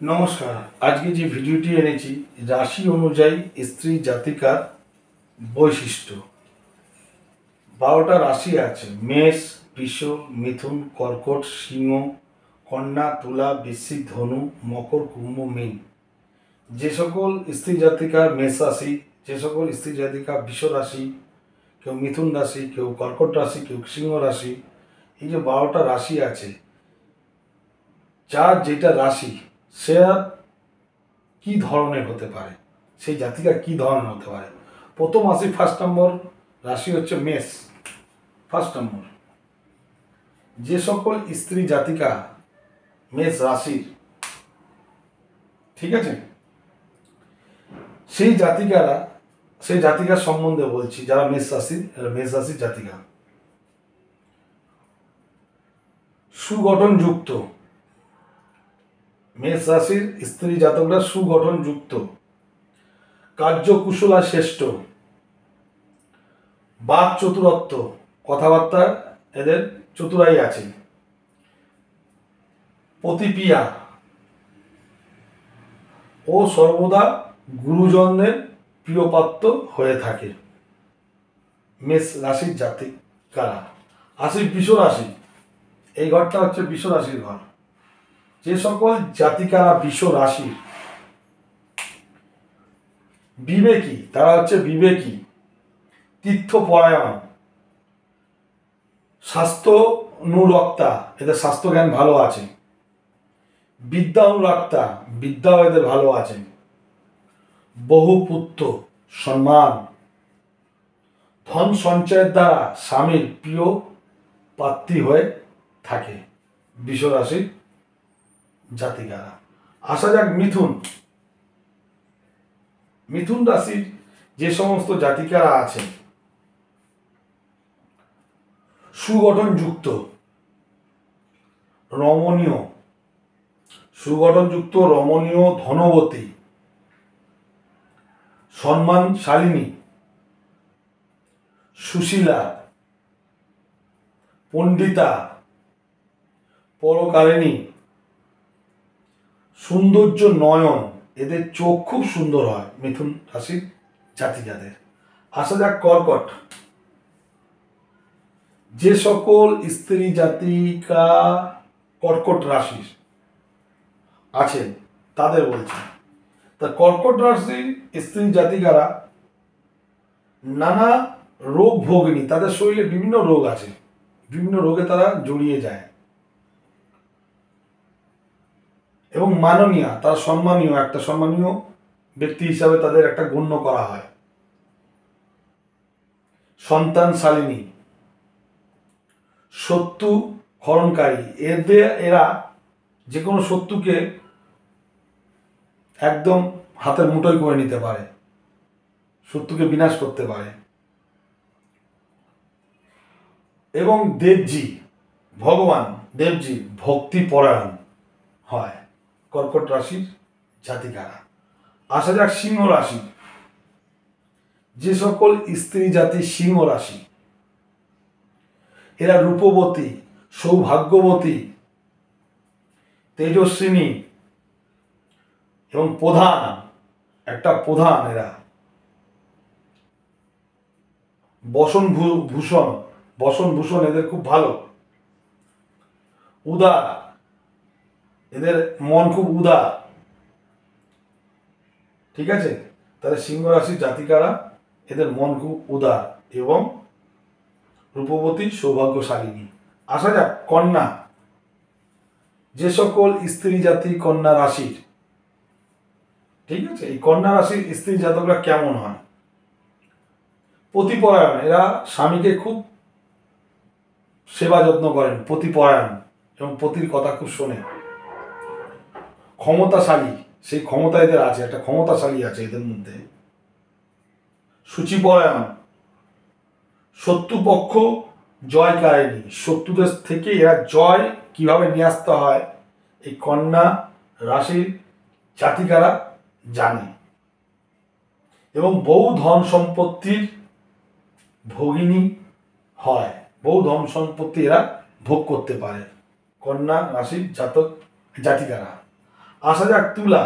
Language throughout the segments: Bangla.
নমস্কার। আজকে যে ভিডিওটি এনেছি রাশি অনুযায়ী স্ত্রী জাতিকার বৈশিষ্ট্য। 12টা রাশি আছে: মেষ, বৃষ, মিথুন, কর্কট, সিংহ, কন্যা, তুলা, বৃশ্চিক, ধনু, মকর, কুম্ভ, মীন। যে সকল স্ত্রী জাতিকার মেষ রাশি, যে সকল স্ত্রী জাতিকা বৃষ রাশি, কেউ মিথুন রাশি, কেউ কর্কট রাশি, কেউ সিংহ রাশি, এই যে 12টা রাশি আছে, যার যেটা রাশি সে কি ধরনের হতে পারে, সেই জাতিকা কি ধরনের হতে পারে। প্রথম আসি, ফার্স্ট নম্বর রাশি হচ্ছে মেষ। ফার্স্ট নম্বর, যে সকল স্ত্রী জাতিকা মেষ রাশির, ঠিক আছে, সেই জাতিকারা, সেই জাতিকার সম্বন্ধে বলছি যারা মেষ রাশির জাতিকা, সুগঠনযুক্ত। মেষ রাশির স্ত্রী জাতকরা সুগঠনযুক্ত, কার্যকুশলা শ্রেষ্ঠ, বাক চতুরত্ব, কথাবার্তা এদের চতুরাই আছে, প্রতিপিয়া ও সর্বদা গুরুজনদের প্রিয়পাত্র হয়ে থাকে মেষ রাশির জাতিকারা। আসি বৃষ রাশি। এই ঘরটা হচ্ছে বৃষ রাশির ঘর। যে সকল জাতিকারা বৃষ রাশি, বিবেকী, তারা হচ্ছে বিবেকী, তীর্থপরায়ণ, স্বাস্থ্য অনুরক্তা, এদের স্বাস্থ্য জ্ঞান ভালো আছে, বিদ্যা অনুরক্তা, বিদ্যাও এদের ভালো আছে, বহুপুত্র, সম্মান, ধন সঞ্চয়ের দ্বারা স্বামীর প্রিয় পাত্রী হয়ে থাকে বৃষ রাশির জাতিকারা। আসা যাক মিথুন। মিথুন রাশির যে সমস্ত জাতিকারা আছেন, সুগঠনযুক্ত, রমণীয়, সুগঠনযুক্ত, রমণীয়, ধনবতী, সম্মানশালিনী, সুশীলা, পণ্ডিতা, পরকারিণী, সৌন্দর্য নয়ন, এদের চোখ খুব সুন্দর হয় মিথুন রাশির জাতিকাদের। আসা যাক কর্কট। যে সকল স্ত্রী জাতিকা কর্কট রাশির আছেন তাদের বলছি, তা কর্কট রাশির স্ত্রী জাতিকারা নানা রোগ ভোগিনী, তাদের শরীরে বিভিন্ন রোগ আছে, বিভিন্ন রোগে তারা জড়িয়ে যায়, এবং মাননীয়, তারা সম্মানীয়, একটা সম্মানীয় ব্যক্তি হিসাবে তাদের একটা গণ্য করা হয়। সন্তানশালিনী, শত্রু হরণকারী, এরা যে কোনো শত্রুকে একদম হাতের মুঠোয় করে নিতে পারে, শত্রুকে বিনাশ করতে পারে। এবং দেবজি, ভগবান দেবজি ভক্তি পরায়ণ হয় কর্কট রাশির জাতিকারা। আসা যাক সিংহ রাশি। যে সকল স্ত্রী জাতি সিংহ রাশি, এরা রূপবতী, সৌভাগ্যবতী, তেজস্বিনী এবং প্রধান, একটা প্রধান এরা। বসন ভূষণ এদের খুব ভালো, উদার, এদের মন খুব উদার, ঠিক আছে। তাহলে সিংহ রাশির জাতিকারা, এদের মন খুব উদার এবং রূপবতী, সৌভাগ্যশালিনী। আসা যাক কন্যা। যে সকল স্ত্রী জাতি কন্যা রাশির, ঠিক আছে, এই কন্যা রাশির স্ত্রী জাতকরা কেমন হয়? পতিপরায়ণ, এরা স্বামীকে খুব সেবা যত্ন করেন, পতিপরায়ণ, এবং পতির কথা খুব শোনে। ক্ষমতাশালী, সেই ক্ষমতা এদের আছে, একটা ক্ষমতাশালী আছে এদের মধ্যে। সূচিপরায়ণ, শত্রুপক্ষ জয়কারিণী, শত্রুদের থেকে এরা জয় কিভাবে নিয়ে আসতে হয় এই কন্যা রাশির জাতিকারা জানে, এবং বহু ধন সম্পত্তির ভোগিনী হয়, বহু ধন সম্পত্তি এরা ভোগ করতে পারে কন্যা রাশির জাতিকারা। আসা যাক তুলা।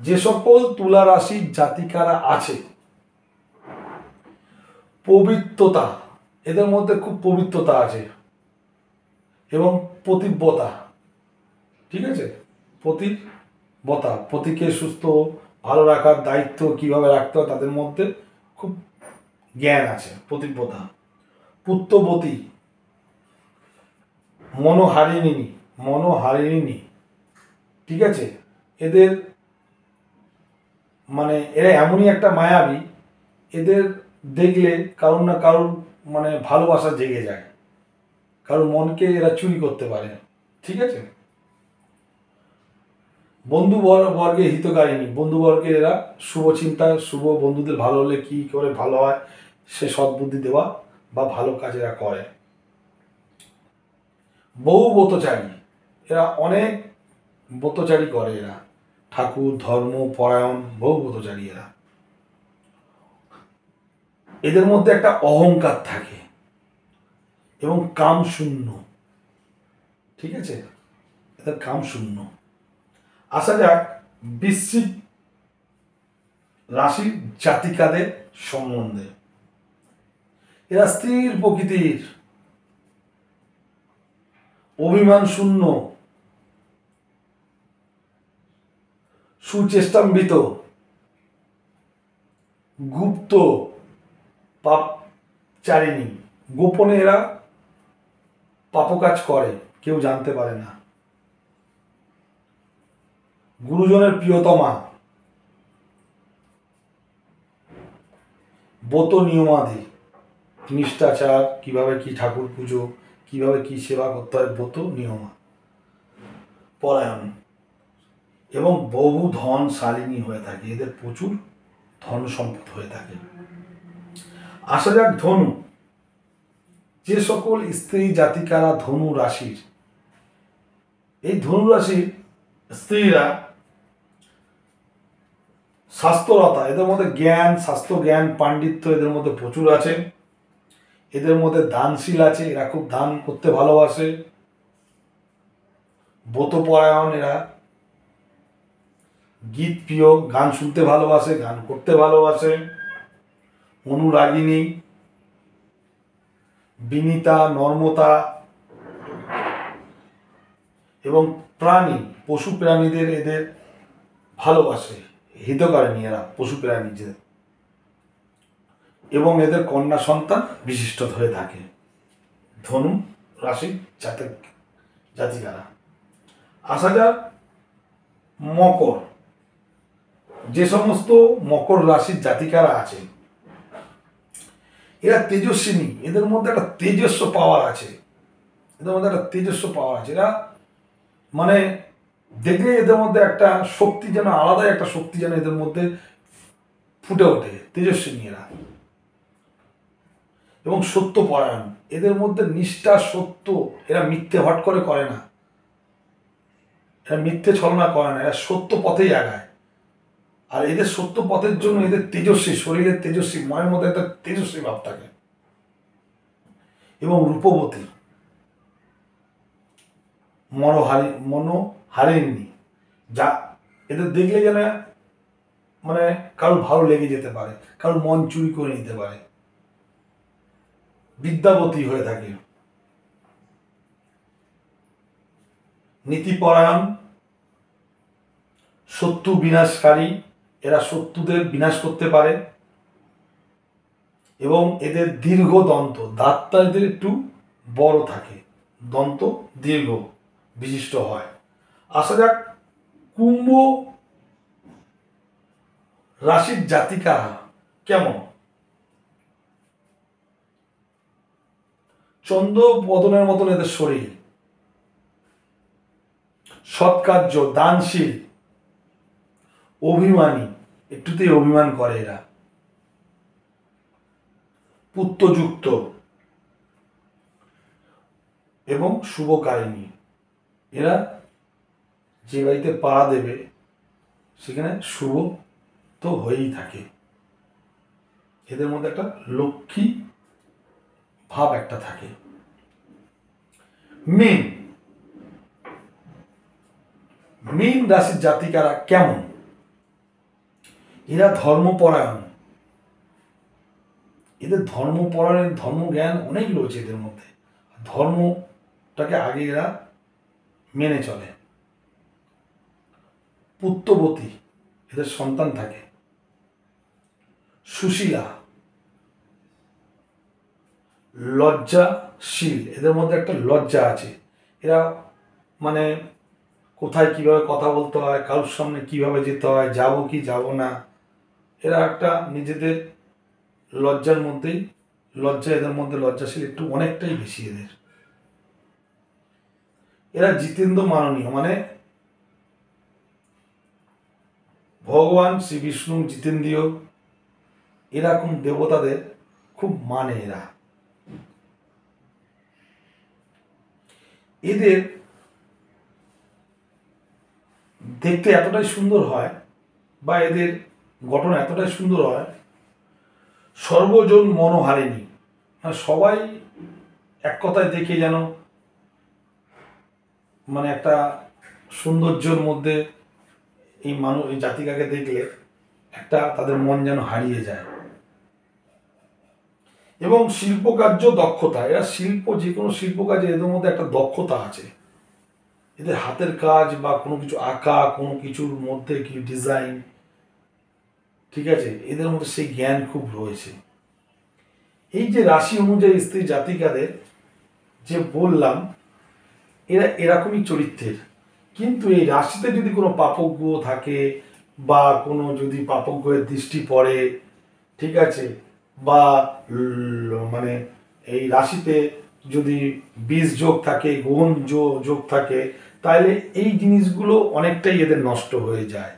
যে সকল তুলা রাশির জাতিকারা আছে, পবিত্রতা, এদের মধ্যে খুব পবিত্রতা আছে এবং প্রতিব্যতা, ঠিক আছে, প্রতিব্যতা, পতিকে সুস্থ ভালো রাখার দায়িত্ব কিভাবে রাখতে হয় তাদের মধ্যে খুব জ্ঞান আছে, প্রতিব্যতা, পুত্রবতী, মনোহারিণী, ঠিক আছে। এদের মানে এরা এমনই একটা মায়াবী, এদের দেখলে কারুর না কারুর মানে ভালোবাসা জেগে যায়, কারোর মনকে এরা চুরি করতে পারে, ঠিক আছে। বর্গে হিতকারিণী, বন্ধুবর্গে এরা শুভ চিন্তা, শুভ বন্ধুদের ভালো হলে কি করে ভালো হয় সে সদ্বুদ্ধি দেওয়া বা ভালো কাজ এরা করে। বহু ব্রতচারী, এরা অনেক ব্রতচারী করে, এরা ঠাকুর ধর্ম পরায়ণ, বহু ব্রতচারী এরা। এদের মধ্যে একটা অহংকার থাকে এবং কাম শূন্য, ঠিক আছে, এদের কাম শূন্য। আসা যাক বৃশ্চিক রাশির জাতিকাদের সম্বন্ধে। এরা স্থির প্রকৃতির, অভিমান শূন্য, সুচেষ্টান্বিত, গুপ্ত, পাপচারিণী, গোপনে এরা পাপকাজ করে, কেউ জানতে পারে না। গুরুজনের প্রিয়তমা, ব্রত নিয়মাদি, নিষ্ঠাচার, কিভাবে কি ঠাকুর পুজো, কিভাবে কি সেবা করতে হয়, ব্রত নিয়মা পরায়ণ এবং বহু ধনশালিনী হয়ে থাকে, এদের প্রচুর ধন সম্পদ হয়ে থাকে। আসা যাক ধনু। যে সকল স্ত্রী জাতিকারা ধনু রাশির, এই ধনু রাশির স্ত্রীরা স্বাস্থ্যরতা, এদের মধ্যে জ্ঞান, স্বাস্থ্য জ্ঞান, পাণ্ডিত্য এদের মধ্যে প্রচুর আছে। এদের মধ্যে দানশীল আছে, এরা খুব দান করতে ভালোবাসে। ব্রতপরায়ণ এরা, গীত প্রিয়, গান শুনতে ভালোবাসে, গান করতে ভালোবাসে। অনুরাগিনী, বিনীতা, নর্মতা এবং প্রাণী, পশু প্রাণীদের এদের ভালোবাসে, হিতকারিণী এরা পশু প্রাণীদের, এবং এদের কন্যা সন্তান বিশিষ্ট হয়ে থাকে। ধনু রাশি জাতিকারা। আসা যাক মকর। যে সমস্ত মকর রাশির জাতিকারা আছে এরা তেজস্বিনী, এদের মধ্যে একটা তেজস্ব পাওয়ার আছে, এদের মধ্যে একটা তেজস্ব পাওয়ার আছে। এরা মানে দেখলে এদের মধ্যে একটা শক্তি, যেন আলাদাই একটা শক্তি যেন এদের মধ্যে ফুটে ওঠে, তেজস্বিনী এরা। এবং সত্যপরায়ণ, এদের মধ্যে নিষ্ঠা, সত্য, এরা মিথ্যে হট করে না, এরা মিথ্যে ছলনা করে না, এরা সত্য পথেই আগায়। আর এদের সত্য পথের জন্য এদের তেজস্বী, শরীরের তেজস্বী, মনের মধ্যে একটা তেজস্বী ভাব থাকে। এবং রূপবতী, মনোহারিণী, যা এদের দেখলে যেন মানে কারোর ভালো লেগে যেতে পারে, কারোর মন চুরি করে নিতে পারে। বিদ্যাবতী হয়ে থাকে, নীতিপরায়ণ, শত্রু বিনাশকারী, এরা শত্রুদের বিনাশ করতে পারে। এবং এদের দীর্ঘ দন্ত, দাঁতটা এদের একটু বড় থাকে, দন্ত দীর্ঘ বিশিষ্ট হয়। আসা যাক কুম্ভ রাশির জাতিকা কেমন। চন্দ্র বদনের মতন এদের শরীর, সৎকার্য, দানশীল, অভিমানী, একটুতেই অভিমান করে এরা, পুত্রযুক্ত এবং শুভকারিণী। এরা যে বাড়িতে পা দেবে সেখানে শুভ তো হয়েই থাকে। এদের মধ্যে একটা লক্ষ্মী ভাব একটা থাকে। মীন, মীন রাশির জাতিকারা কেমন? এরা ধর্মপরায়ণ, এদের ধর্মপরায়ণ, ধর্মজ্ঞান অনেক রয়েছে এদের মধ্যে। ধর্মটাকে আগে এরা মেনে চলে। পুত্রবতী, এদের সন্তান থাকে। সুশীলা, লজ্জাশীল, এদের মধ্যে একটা লজ্জা আছে। এরা মানে কোথায় কিভাবে কথা বলতে হয়, কারোর সামনে কিভাবে যেতে হয়, যাবো কি যাব না, এরা একটা নিজেদের লজ্জার মধ্যেই, লজ্জা এদের মধ্যে, লজ্জাশীল একটু অনেকটাই বেশি এদের। এরা জিতেন্দ্র মাননীয়, মানে ভগবান শ্রী বিষ্ণু, জিতেন্দ্রীয়, এরকম দেবতাদের খুব মানে এরা। এদের দেখতে এতটাই সুন্দর হয় বা এদের গঠন এতটাই সুন্দর হয়, সর্বজন মনোহারিণী, সবাই এক কথায় দেখে যেন মানে একটা সৌন্দর্যের মধ্যে এই মানুষ, এই জাতিকাকে দেখলে একটা তাদের মন যেন হারিয়ে যায়। এবং শিল্পকার্য দক্ষতা, এরা যে কোনো শিল্প কাজে এদের মধ্যে একটা দক্ষতা আছে। এদের হাতের কাজ বা কোনো কিছু আঁকা, কোনো কিছুর মধ্যে কি ডিজাইন, ঠিক আছে, এদের মধ্যে সেই জ্ঞান খুব রয়েছে। এই যে রাশি অনুযায়ী স্ত্রী জাতিকাদের যে বললাম, এরা এরকমই চরিত্রের। কিন্তু এই রাশিতে যদি কোনো পাপগ্য থাকে বা কোনো যদি পাপগ্যের দৃষ্টি পড়ে, ঠিক আছে, বা মানে এই রাশিতে যদি বীজ যোগ থাকে, গ্রহণ যোগ থাকে, তাহলে এই জিনিসগুলো অনেকটাই এদের নষ্ট হয়ে যায়।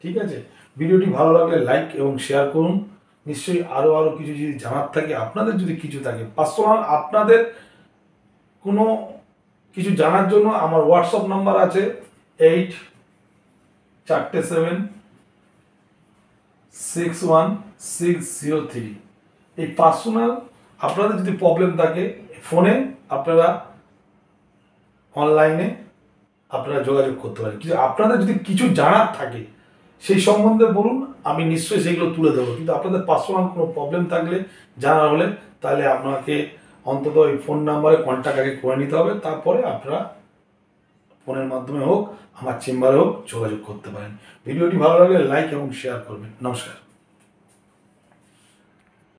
ঠিক আছে, ভিডিওটি ভালো লাগলে লাইক এবং শেয়ার করুন। নিশ্চয়ই আরও কিছু যদি জানার থাকে, আপনাদের যদি কিছু থাকে পার্সোনাল, আপনাদের কোনো কিছু জানার জন্য আমার হোয়াটসঅ্যাপ নাম্বার আছে 8476161603। এই পার্সোনাল আপনাদের যদি প্রবলেম থাকে, ফোনে আপনারা অনলাইনে আপনারা যোগাযোগ করতে পারেন। কিন্তু আপনাদের যদি কিছু জানার থাকে সেই সম্বন্ধে বলুন, আমি নিশ্চয়ই সেগুলো তুলে দেবো। কিন্তু আপনাদের পার্সোনাল কোনো প্রবলেম থাকলে, জানার হলে, তাহলে আপনাকে অন্তত এই ফোন নাম্বারে কন্ট্যাক্ট আগে করে নিতে হবে, তারপরে আপনারা ফোনের মাধ্যমে হোক, আমার চেম্বারে হোক যোগাযোগ করতে পারেন। ভিডিওটি ভালো লাগলে লাইক এবং শেয়ার করবেন। নমস্কার।